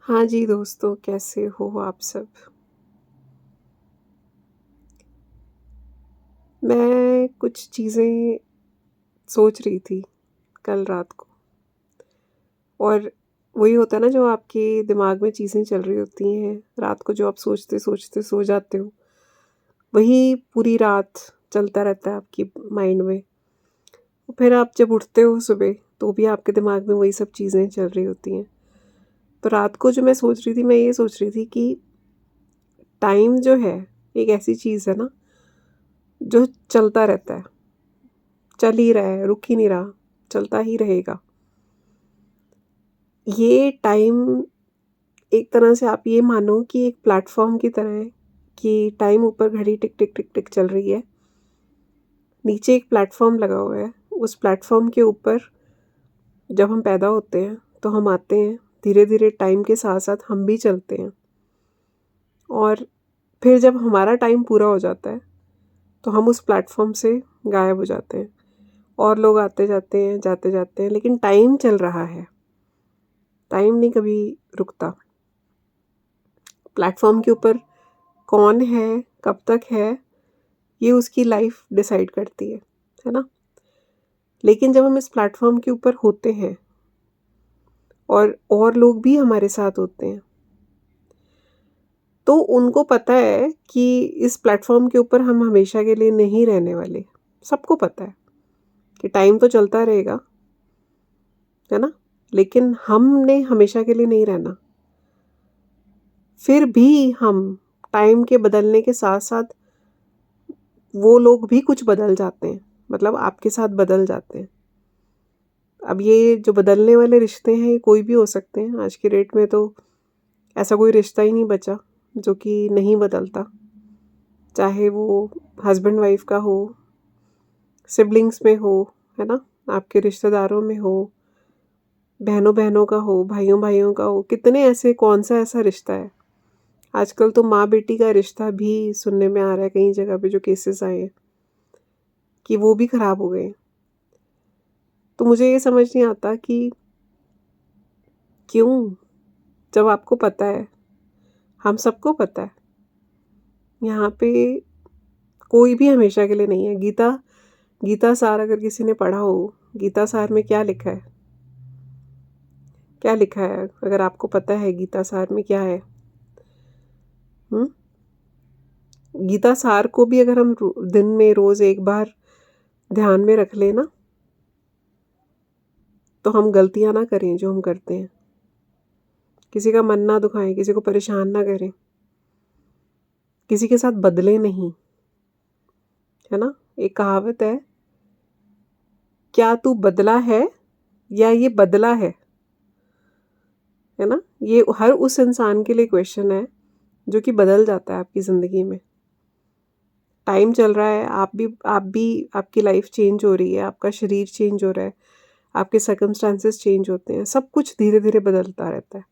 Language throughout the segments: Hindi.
हाँ जी दोस्तों, कैसे हो आप सब? मैं कुछ चीज़ें सोच रही थी कल रात को। और वही होता है ना, जो आपके दिमाग में चीज़ें चल रही होती हैं, रात को जो आप सोचते-सोचते सो जाते हो, वही पूरी रात चलता रहता है आपकी माइंड में। फिर आप जब उठते हो सुबह, तो भी आपके दिमाग में वही सब चीज़ें चल रही होती हैं। तो रात को जो मैं सोच रही थी, मैं ये सोच रही थी कि टाइम जो है, एक ऐसी चीज़ है ना, जो चलता रहता है। चल ही रहा है, रुक ही नहीं रहा, चलता ही रहेगा। ये टाइम एक तरह से आप ये मानो कि एक प्लेटफ़ॉर्म की तरह है कि टाइम ऊपर घड़ी टिक, टिक, टिक, टिक चल रही है। नीचे एक प्लेटफ़ॉर्म लगा हुआ है। उस प्लेटफ़ॉर्म के ऊपर जब हम पैदा होते हैं, तो हम आते हैं। धीरे-धीरे टाइम के साथ-साथ हम भी चलते हैं। और फिर जब हमारा टाइम पूरा हो जाता है, तो हम उस प्लेटफ़ॉर्म से गायब हो जाते हैं। और लोग आते जाते हैं, जाते जाते हैं, लेकिन टाइम चल रहा है। टाइम नहीं कभी रुकता। प्लेटफ़ॉर्म के ऊपर कौन है, कब तक है, ये उसकी लाइफ़ डिसाइड करती है ना? लेकिन जब हम इस प्लेटफ़ॉर्म के ऊपर होते हैं और लोग भी हमारे साथ होते हैं, तो उनको पता है कि इस प्लेटफ़ॉर्म के ऊपर हम हमेशा के लिए नहीं रहने वाले। सबको पता है कि टाइम तो चलता रहेगा, है ना? लेकिन हमने हमेशा के लिए नहीं रहना। फिर भी हम टाइम के बदलने के साथ-साथ वो लोग भी कुछ बदल जाते हैं, मतलब आपके साथ बदल जाते हैं। अब ये जो बदलने वाले रिश्ते हैं, ये कोई भी हो सकते हैं। आज की डेट में तो ऐसा कोई रिश्ता ही नहीं बचा, जो कि नहीं बदलता। चाहे वो हस्बैंड वाइफ का हो, सिबलिंग्स में हो, है ना? आपके रिश्तेदारों में हो, बहनों-बहनों का हो, भाइयों-भाइयों का हो, कितने ऐसे कौन-सा ऐसा रिश्ता है? आजकल तो माँ-बेटी का रिश्ता भी सुनने में आ रहा है कई जगह पे, जो केसेस आए हैं, कि वो भी खराब हो गए हैं। तो मुझे ये समझ नहीं आता कि क्यों? जब आपको पता है, हम सबको पता है, यहाँ पे कोई भी हमेशा के लिए नहीं है। गीता गीता सार अगर किसी ने पढ़ा हो, गीता सार में क्या लिखा है? क्या लिखा है? अगर आपको पता है गीता सार में क्या है? हुँ? गीता सार को भी अगर हम रो दिन में रोज़ एक बार ध्यान में रख लें ना, तो हम गलतियाँ ना करें जो हम करते हैं। किसी का मन ना दुखाएँ, किसी को परेशान ना करें, किसी के साथ बदलें नहीं, है ना? एक कहावत है, क्या तू बदला है या ये बदला है ना? ये हर उस इंसान के लिए क्वेश्चन है, जो कि बदल जाता है आपकी ज़िंदगी में। टाइम चल रहा है, आप भी आपकी लाइफ़ चेंज हो रही है, आपका शरीर चेंज हो रहा है, आपके सर्कमस्टेंसेस चेंज होते हैं, सब कुछ धीरे-धीरे बदलता रहता है।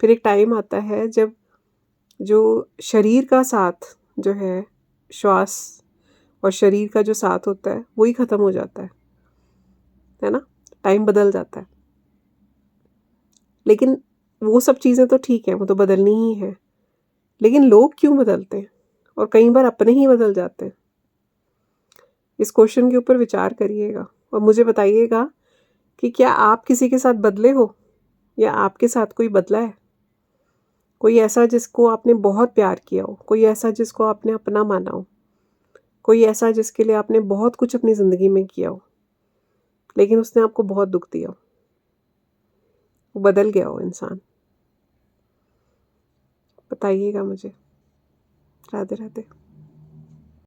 फिर एक टाइम आता है जब जो शरीर का साथ जो है, श्वास और शरीर का जो साथ होता है, वो ही ख़त्म हो जाता है ना? टाइम बदल जाता है। लेकिन वो सब चीज़ें तो ठीक हैं, वो तो बदलनी ही है। लेकिन लोग क्यों बदलते हैं? और कई बार अपने ही बदल जाते हैं। इस क्वेश्चन के ऊपर विचार करिएगा और मुझे बताइएगा कि क्या आप किसी के साथ बदले हो या आपके साथ कोई बदला है? कोई ऐसा जिसको आपने बहुत प्यार किया हो, कोई ऐसा जिसको आपने अपना माना हो, कोई ऐसा जिसके लिए आपने बहुत कुछ अपनी ज़िंदगी में किया हो, लेकिन उसने आपको बहुत दुःख दिया हो, वो बदल गया हो इंसान। बताइएगा मुझे। राधे-राधे।